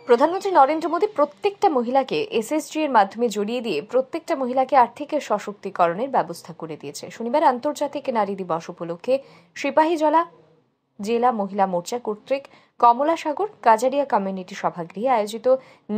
প্রধানমন্ত্রী নরেন্দ্র মোদী প্রত্যেকটা মহিলাকে এসএসজি এর মাধ্যমে জড়িয়ে দিয়ে প্রত্যেকটা মহিলাকে আর্থিক সশক্তিকরণের ব্যবস্থা করে দিয়েছে। শনিবার আন্তর্জাতিক নারী দিবস উপলক্ষে সিপাহীজলা জেলা মহিলা মোর্চা কর্তৃক কমলাসাগর কাজারিয়া কমিউনিটি সভাগৃহে আয়োজিত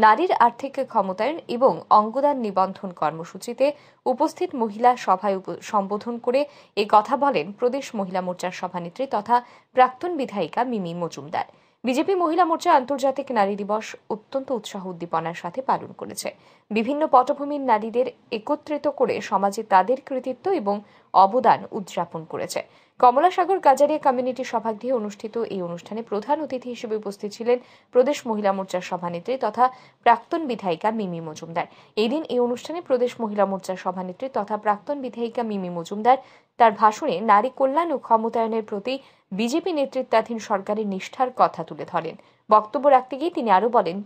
নারীর আর্থিক ক্ষমতায়ন এবং অঙ্গদান নিবন্ধন কর্মসূচিতে উপস্থিত মহিলা সভায় সম্বোধন করে এই কথা বলেন প্রদেশ মহিলা মোর্চার সভানেত্রী তথা প্রাক্তন বিধায়িকা মিমি মজুমদার। বিজেপি মহিলা মোর্চা আন্তর্জাতিক নারী দিবস অত্যন্ত উৎসাহ উদ্দীপনার সাথে পালন করেছে। বিভিন্ন পটভূমির নারীদের একত্রিত করে সমাজে তাদের কৃতিত্ব এবং অবদান উদযাপন করেছে। কমলাসাগর কাজারিয়া কমিউনিটি সভাগৃহে অনুষ্ঠিত এই অনুষ্ঠানে প্রধান অতিথি হিসেবে উপস্থিত ছিলেন প্রদেশ মহিলা মোর্চার সভানেত্রী তথা প্রাক্তন বিধায়িকা মিমি মজুমদার। এই দিন এই অনুষ্ঠানে প্রদেশ মহিলা মোর্চার সভানেত্রী তথা প্রাক্তন বিধায়িকা মিমি মজুমদার তার ভাষণে নারী কল্যাণ ও ক্ষমতায়নের প্রতি বিজেপি নেতৃত্বাধীন সরকারের নিষ্ঠার কথা তুলে ধরেন। বক্তব্য রাখতে গিয়ে তিনি আরো বলেন,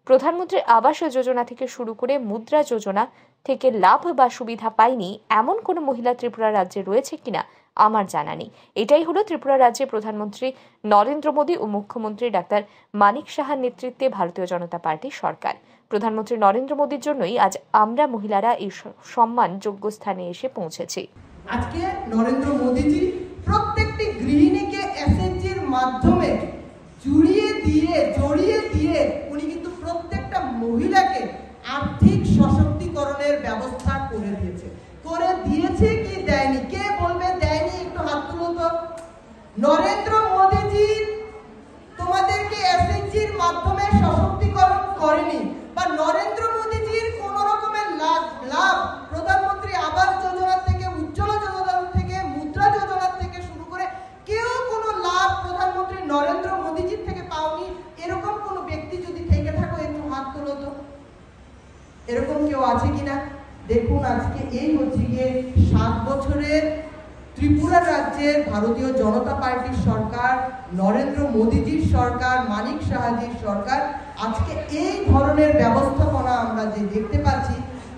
প্রধানমন্ত্রীর আবাস যোজনা থেকে শুরু করে মুদ্রা যোজনা থেকে লাভ বা সুবিধা পায়নি এমন কোন মহিলা ত্রিপুরা রাজ্যে রয়েছে কিনা আমার জানা নেই। এটাই হলো ত্রিপুরা রাজ্যে প্রধানমন্ত্রী নরেন্দ্র মোদী ও মুখ্যমন্ত্রী ডাক্তার মানিক সাহার নেতৃত্বে ভারতীয় জনতা পার্টির সরকার। প্রধানমন্ত্রী নরেন্দ্র মোদীর জন্যই আজ আমরা মহিলারা এই সম্মানযোগ্য স্থানে এসে পৌঁছেছি। আজকে নরেন্দ্র মোদীজি প্রত্যেকটি গৃহিণীকে এসএসজির মাধ্যমে জড়িয়ে দিয়ে উনি কিন্তু প্রত্যেকটা মহিলাকে আর্থিক সশক্তিকরণের ব্যবস্থা করে দিয়েছে কি দেয়নি? কে বলবে দেয়নি? একটু হাত তুলো তো। নরেন্দ্র মোদীজি তোমাদেরকে এসএসজির মাধ্যমে সশক্তিকরণ করেনি বা নরেন্দ্র মোদীজির কোন রকমের লাভ প্রধানমন্ত্রী আবাস যোজনা থেকে, উজ্জ্বলা যোজনা থেকে, মুদ্রা যোজনা থেকে শুরু করে কেউ কোনো লাভ প্রধানমন্ত্রী নরেন্দ্র মোদীজির থেকে পাওনি। এরকম কোন ব্যক্তি যদি থেকে থাকো একটু হাত তোলো তো। এরকম কেউ আছে কিনা দেখুন। আজকে এই হচ্ছে গিয়ে 7 বছরের ত্রিপুরা রাজ্যের ভারতীয় জনতা পার্টির সরকার, নরেন্দ্র মোদীজির সরকার, মানিক সাহাজির সরকার। আজকে এই ধরনের ব্যবস্থাপনা আমরা যে দেখতে পাচ্ছি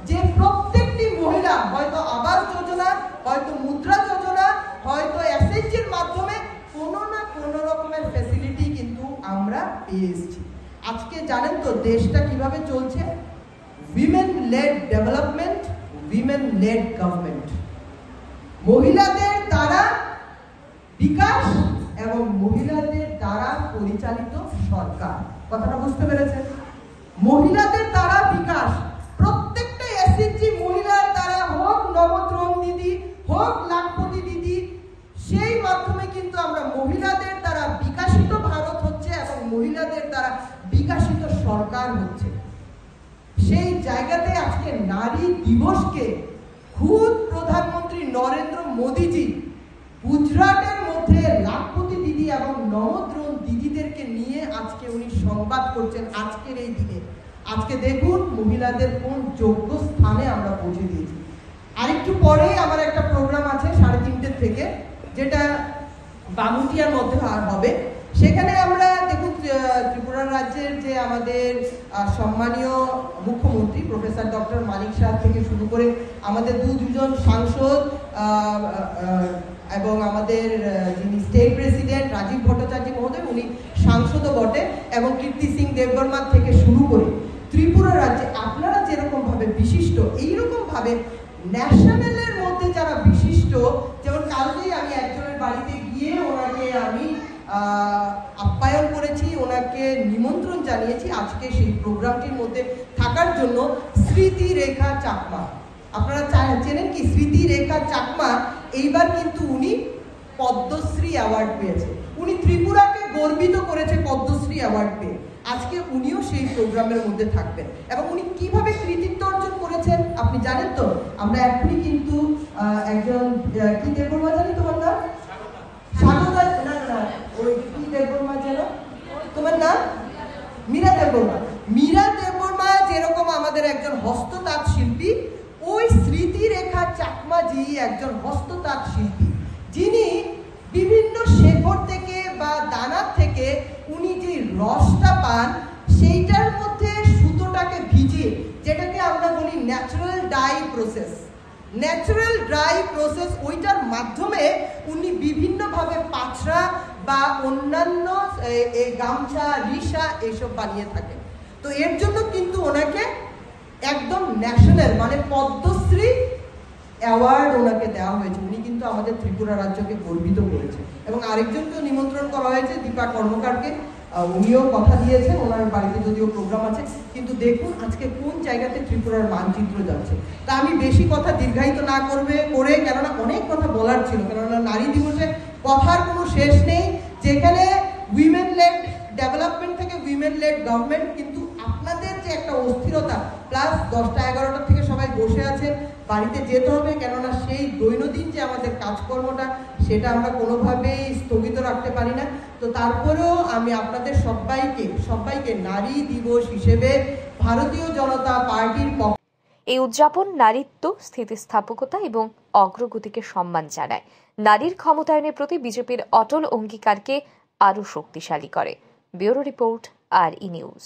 যে প্রত্যেকটি মহিলা হয়তো আবাস যোজনা, হয়তো মুদ্রা যোজনা, হয়তো এসএসজির মাধ্যমে কোনো না কোনো রকমের ফ্যাসিলিটি কিন্তু আমরা পেয়ে এসেছি। আজকে জানেন তো দেশটা কিভাবে চলছে? Women led development, women led government. মহিলাদের দ্বারা বিকাশ এবং মহিলাদের দ্বারা পরিচালিত সরকার। কথাটা বুঝতে পেরেছেন? মহিলাদের দ্বারা বিকাশ। প্রত্যেকটা এসএসজি মহিলার দ্বারা, হোক নবদ্রোণ দিদি, হোক লাখপতি দিদি, সেই মাধ্যমে কিন্তু আমরা মহিলাদের দ্বারা বিকাশিত ভারত হচ্ছে এবং মহিলাদের দ্বারা বিকাশিত সরকার হচ্ছে। সেই জায়গাতে আজকে নারী দিবসকে খুদ প্রধানমন্ত্রী নরেন্দ্র মোদীজি গুজরাটের মধ্যে লাখপতি দিদি এবং নবদ্রোণ দিদিদেরকে নিয়ে আজকে উনি সংবাদ করছেন আজকের এই দিনে। আজকে দেখুন মহিলাদের কোন যোগ্য স্থানে আমরা পৌঁছে দিয়েছি। আরেকটু পরেই আমার একটা প্রোগ্রাম আছে 3:30 থেকে, যেটা বামুটিয়ার মধ্যে হবে। সেখানে আমরা দেখুন ত্রিপুরা রাজ্যের যে আমাদের সম্মানীয় মুখ্যমন্ত্রী প্রফেসর ডক্টর মানিক শাহ থেকে শুরু করে আমাদের দুজন সাংসদ এবং আমাদের যিনি স্টেট প্রেসিডেন্ট রাজীব ভট্টাচার্য মহোদয়, উনি সাংসদও বটে, এবং কীর্তি সিং দেববর্মা থেকে শুরু করে ত্রিপুরা রাজ্যে আপনারা যেরকম ভাবে বিশিষ্ট, এইরকম ভাবে ন্যাশনালের মধ্যে যারা বিশিষ্ট, যেমন কালকেই আমি একজনের বাড়িতে গিয়ে ওনাকে আমি আপ্যায়ন করেছি, ওনাকে নিমন্ত্রণ জানিয়েছি আজকে সেই প্রোগ্রামটির মধ্যে থাকার জন্য। স্মৃতি রেখা চাকমা, আপনারা চেনেন কি? স্মৃতি রেখা চাকমা এইবার কিন্তু উনি পদ্মশ্রী অ্যাওয়ার্ড পেয়েছে। উনি ত্রিপুরাকে গর্বিত করেছে পদ্মশ্রী অ্যাওয়ার্ড পেয়ে। আজকে উনিও সেই প্রোগ্রামের মধ্যে থাকবেন। এবং উনি কিভাবে কৃতিত্ব অর্জন করেছেন আপনি জানেন তো? আমরা এখনই কিন্তু একজন কি দেববর্মা, জানি তোমার নাম? স্বাগতা, না ওই কি দেববর্মা যেন তোমার নাম? মীরা দেববর্মা। মীরা দেববর্মা যেরকম আমাদের একজন হস্ততাঁত শিল্পী, ওই স্মৃতি রেখা চাকমাজি একজন হস্ততাঁত শিল্পী, যিনি বিভিন্ন শেকড় থেকে বা দানা থেকে উনি যে রসটা পান সেইটার মধ্যে সুতোটাকে ভিজিয়ে, যেটাকে আমরা বলি ন্যাচারাল ডাই প্রসেস, ওইটার মাধ্যমে উনি বিভিন্নভাবে পাছড়া বা অন্যান্য গামছা, রিসা এসব বানিয়ে থাকেন। তো এর জন্য কিন্তু ওনাকে একদম ন্যাশনাল মানে পদ্মশ্রী অ্যাওয়ার্ড ওনাকে দেওয়া হয়েছে। উনি কিন্তু আমাদের ত্রিপুরা রাজ্যকে গর্বিত করেছে। এবং আরেকজনকেও নিমন্ত্রণ করা হয়েছে, দীপা কর্মকারকে। উনিও কথা দিয়েছেন, ওনার বাড়িতে যদিও প্রোগ্রাম আছে, কিন্তু দেখুন আজকে কোন জায়গাতে ত্রিপুরার মানচিত্র যাচ্ছে। তা আমি বেশি কথা দীর্ঘায়িত না করে, কেননা অনেক কথা বলার ছিল, কেননা নারী দিবসে কথার কোনো শেষ নেই। যেখানে উইমেন লেড ডেভেলপমেন্ট থেকে উইমেন লেড গভর্নমেন্ট, কিন্তু আপনাদের যে একটা অস্থিরতা, প্লাস 10টা 11টা থেকে সবাই বসে আছেন, বাড়িতে যেতে হবে, কেননা সেই দৈনন্দিন যে আমাদের কাজকর্মটা সেটা আমরা কোনোভাবেই স্থগিত রাখতে পারি না। তো তারপরেও আমি আপনাদের সবাইকে নারী দিবস হিসেবে ভারতীয় জনতা পার্টির এই উদযাপন নারীত্ব, স্থিতিস্থাপকতা এবং অগ্রগতিকে সম্মান জানায়। নারীর ক্ষমতায়নের প্রতি বিজেপির অটল অঙ্গীকারকে আরও শক্তিশালী করে। Bureau report, RE news.